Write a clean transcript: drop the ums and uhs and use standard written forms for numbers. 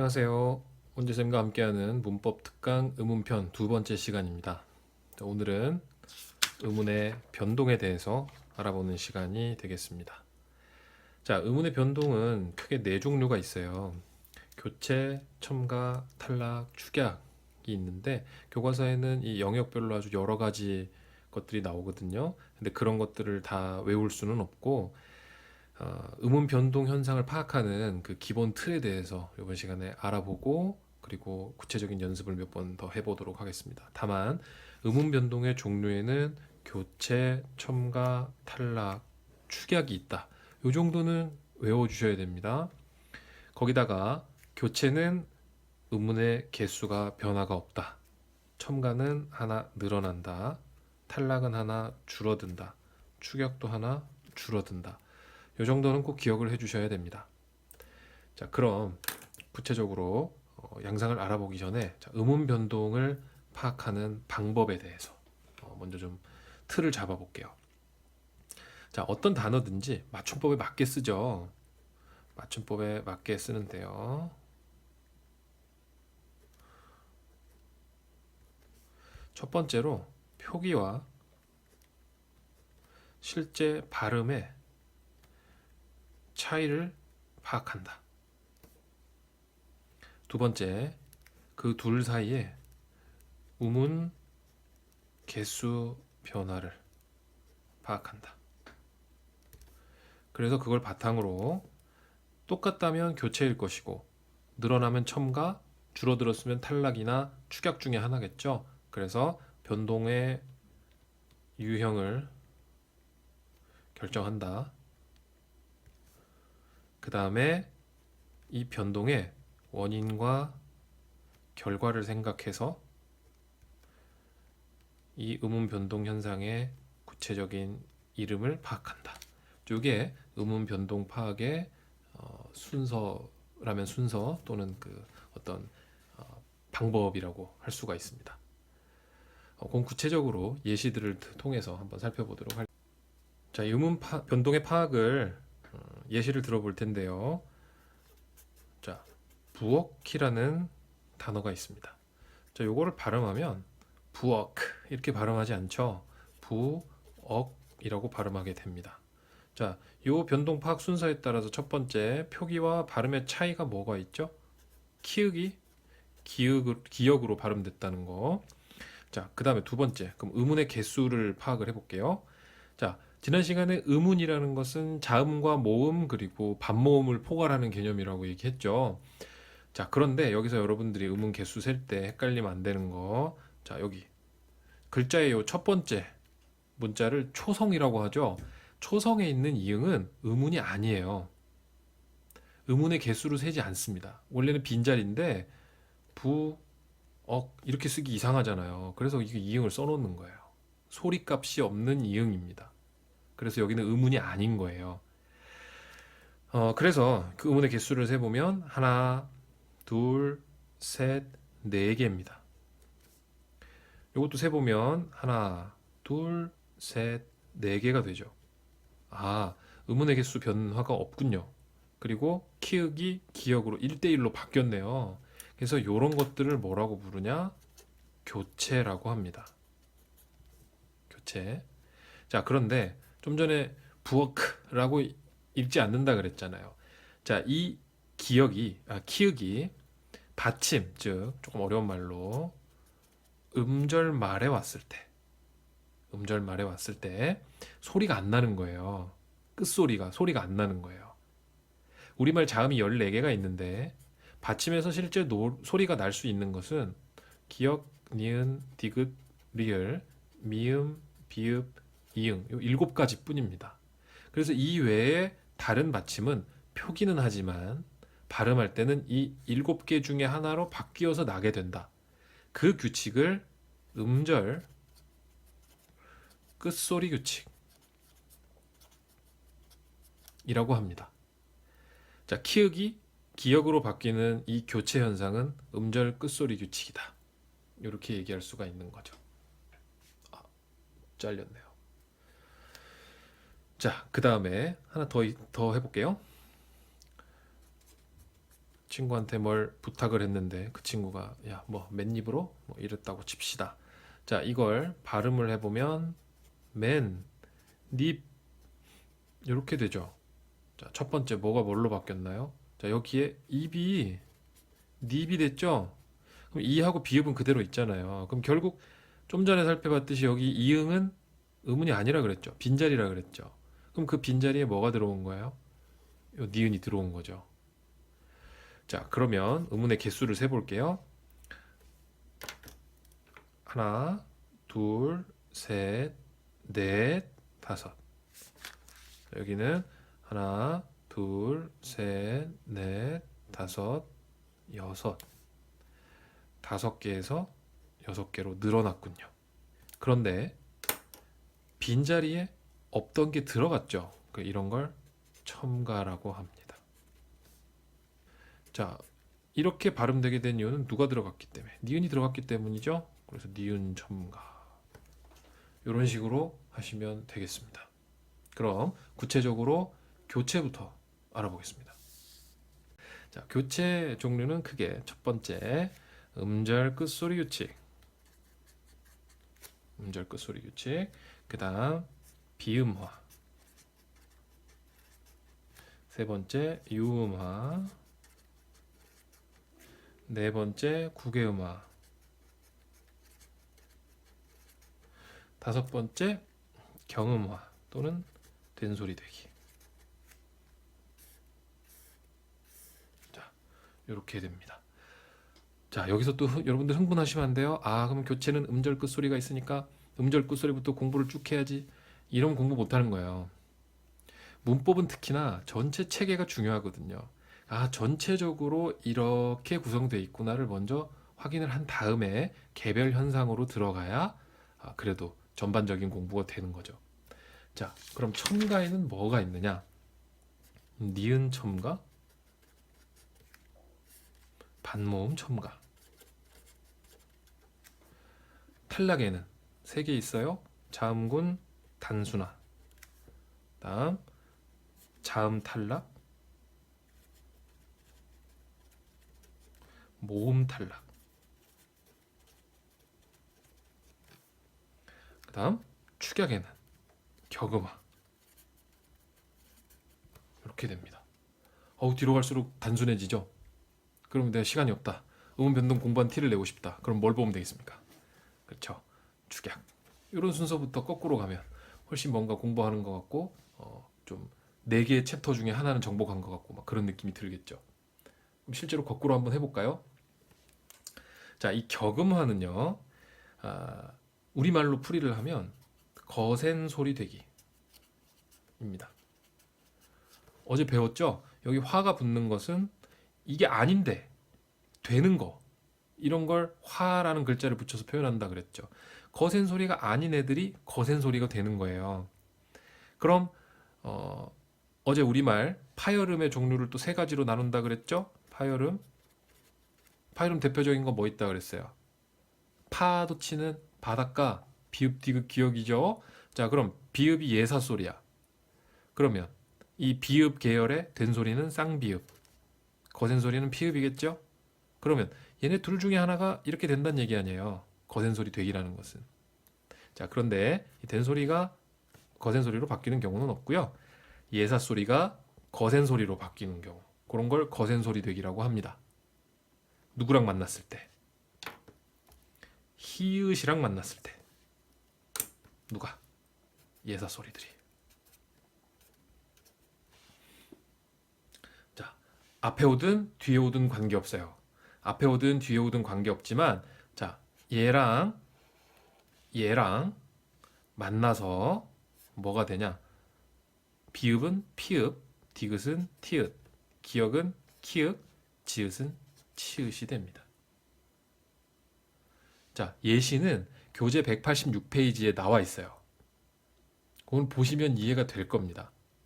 안녕하세요. 원재쌤과 함께하는 문법 특강 의문편 두 번째 시간입니다. 오늘은 의문의 변동에 대해서 알아보는 시간이 되겠습니다. 자, 의문의 변동은 크게 네 종류가 있어요. 교체, 첨가, 탈락, 축약이 있는데 교과서에는 이 영역별로 아주 여러 가지 것들이 나오거든요. 근데 그런 것들을 다 외울 수는 없고 음운 변동 현상을 파악하는 그 기본 틀에 대해서 이번 시간에 알아보고 그리고 구체적인 연습을 몇 번 더 해보도록 하겠습니다. 다만 음운 변동의 종류에는 교체, 첨가, 탈락, 축약이 있다. 이 정도는 외워주셔야 됩니다. 거기다가 교체는 음운의 개수가 변화가 없다. 첨가는 하나 늘어난다. 탈락은 하나 줄어든다. 축약도 하나 줄어든다. 이 정도는 꼭 기억을 해주셔야 됩니다. 자, 그럼 구체적으로 양상을 알아보기 전에 음운 변동을 파악하는 방법에 대해서 먼저 좀 틀을 잡아볼게요. 자, 어떤 단어든지 맞춤법에 맞게 쓰죠. 맞춤법에 맞게 쓰는데요. 첫 번째로 표기와 실제 발음의 차이를 파악한다. 두 번째, 그 둘 사이에 음운 개수 변화를 파악한다. 그래서 그걸 바탕으로 똑같다면 교체일 것이고 늘어나면 첨가, 줄어들었으면 탈락이나 축약 중에 하나겠죠. 그래서 변동의 유형을 결정한다. 그 다음에 이 변동의 원인과 결과를 생각해서 이 음운 변동 현상의 구체적인 이름을 파악한다. 이게 음운 변동 파악의 순서라면 순서 또는 그 어떤 방법이라고 할 수가 있습니다. 그럼 구체적으로 예시들을 통해서 한번 살펴보도록 할게요. 자, 변동의 파악을 예시를 들어볼 텐데요. 자, 부엌이라는 단어가 있습니다. 자, 요거를 발음하면 부엌 이렇게 발음하지 않죠. 부엌이라고 발음하게 됩니다. 자, 요 변동 파악 순서에 따라서 첫 번째 표기와 발음의 차이가 뭐가 있죠? 키읔이 기역으로 발음됐다는 거. 자, 그 다음에 두 번째, 그럼 의문의 개수를 파악을 해볼게요. 자, 지난 시간에 의문이라는 것은 자음과 모음 그리고 반모음을 포괄하는 개념이라고 얘기했죠. 자, 그런데 여기서 여러분들이 의문 개수 셀 때 헷갈리면 안 되는 거. 자, 여기 글자의 요 첫 번째 문자를 초성이라고 하죠. 초성에 있는 이응은 의문이 아니에요. 의문의 개수로 세지 않습니다. 원래는 빈자리인데 부, 억 이렇게 쓰기 이상하잖아요. 그래서 이게 이응을 써놓는 거예요. 소리값이 없는 이응입니다. 그래서 여기는 의문이 아닌 거예요. 그래서 그 의문의 개수를 세보면 하나, 둘, 셋, 네 개입니다. 이것도 세보면 하나, 둘, 셋, 네 개가 되죠. 아, 의문의 개수 변화가 없군요. 그리고 키읔이 기역으로 1대1로 바뀌었네요. 그래서 이런 것들을 뭐라고 부르냐? 교체라고 합니다. 교체. 자, 그런데 좀 전에 부엌라고 읽지 않는다 그랬잖아요. 자, 이 키읔이 받침, 즉 조금 어려운 말로 음절 말에 왔을 때 소리가 안 나는 거예요. 소리가 안 나는 거예요. 우리말 자음이 14개가 있는데 받침에서 실제 소리가 날 수 있는 것은 기역, 니은, 디귿, 리을, 미음, 비읍, 이응 이 7가지 뿐입니다. 그래서 이 외에 다른 받침은 표기는 하지만 발음할 때는 이 7개 중에 하나로 바뀌어서 나게 된다. 그 규칙을 음절 끝소리 규칙이라고 합니다. 자, 키읔이 기역으로 바뀌는 이 교체 현상은 음절 끝소리 규칙이다. 이렇게 얘기할 수가 있는 거죠. 아, 잘렸네요. 자, 그 다음에 하나 더 해볼게요. 친구한테 뭘 부탁을 했는데 그 친구가 야, 뭐 맨입으로 뭐 이랬다고 칩시다. 자, 이걸 발음을 해보면 맨, 닙 이렇게 되죠. 자, 첫 번째 뭐가 뭘로 바뀌었나요? 자, 여기에 입이 닙이 됐죠? 그럼 이하고 비읍은 그대로 있잖아요. 그럼 결국 좀 전에 살펴봤듯이 여기 이응은 의문이 아니라 그랬죠. 빈자리라 그랬죠. 그럼 그 빈자리에 뭐가 들어온 거예요? 요 니은이 들어온 거죠. 자, 그러면 의문의 개수를 세볼게요. 하나, 둘, 셋, 넷, 다섯. 여기는 하나, 둘, 셋, 넷, 다섯, 여섯. 5개에서 6개로 늘어났군요. 그런데 빈자리에 없던 게 들어갔죠. 이런 걸 첨가라고 합니다. 자, 이렇게 발음되게 된 이유는 누가 들어갔기 때문에? 니은이 들어갔기 때문이죠. 그래서 니은 첨가. 이런 식으로 하시면 되겠습니다. 그럼 구체적으로 교체부터 알아보겠습니다. 자, 교체 종류는 크게 첫 번째 음절 끝소리 규칙. 음절 끝소리 규칙. 그다음 비음화. 세 번째 유음화. 네 번째 구개음화. 다섯 번째 경음화 또는 된소리 되기. 자, 이렇게 됩니다. 자, 여기서 또 여러분들 흥분하시면 안 돼요. 아, 그럼 교체는 음절 끝소리가 있으니까 음절 끝소리부터 공부를 쭉 해야지. 이런 공부 못 하는 거예요. 문법은 특히나 전체 체계가 중요하거든요. 아, 전체적으로 이렇게 구성되어 있구나를 먼저 확인을 한 다음에 개별 현상으로 들어가야 그래도 전반적인 공부가 되는 거죠. 자, 그럼 첨가에는 뭐가 있느냐? 니은 첨가, 반모음 첨가. 탈락에는 3개 있어요. 자음군 단순화. 다음 자음 탈락, 모음 탈락. 그 다음 축약에는 격음화. 이렇게 됩니다. 뒤로 갈수록 단순해지죠. 그럼 내가 시간이 없다. 음운 변동 공부한 티를 내고 싶다. 그럼 뭘 보면 되겠습니까? 그렇죠. 축약. 이런 순서부터 거꾸로 가면 훨씬 뭔가 공부하는 것 같고 좀 4개의 챕터 중에 하나는 정복한 것 같고 막 그런 느낌이 들겠죠. 그럼 실제로 거꾸로 한번 해볼까요? 자, 이 격음화는요. 우리말로 풀이를 하면 거센 소리 되기입니다. 어제 배웠죠? 여기 화가 붙는 것은 이게 아닌데 되는 거, 이런 걸 화라는 글자를 붙여서 표현한다 그랬죠. 거센 소리가 아닌 애들이 거센 소리가 되는 거예요. 그럼 어제 우리말 파열음의 종류를 또 3가지로 나눈다 그랬죠? 파열음 대표적인 거 뭐 있다 그랬어요? 파도 치는 바닷가, 비읍 디귿 기역이죠. 자, 그럼 비읍이 예사 소리야. 그러면 이 비읍 계열의 된 소리는 쌍비읍, 거센 소리는 피읍이겠죠? 그러면 얘네 둘 중에 하나가 이렇게 된다는 얘기 아니에요. 거센 소리 되기라는 것은. 자, 그런데 이 된 소리가 거센 소리로 바뀌는 경우는 없고요. 예사 소리가 거센 소리로 바뀌는 경우, 그런 걸 거센 소리 되기라고 합니다. 누구랑 만났을 때? 히읗이랑 만났을 때. 누가? 예사 소리들이. 자, 앞에 오든 뒤에 오든 관계없어요. 앞에 오든 뒤에 오든 관계없지만, 자, 얘랑 만나서 뭐가 되냐? 비읍은 피읍, 디귿은 티읕, 기역은 키읔, 지읒은 치읓이 됩니다. 자, 예시는 교재 186페이지에 나와 있어요. 그건 보시면 이해가 될 겁니다.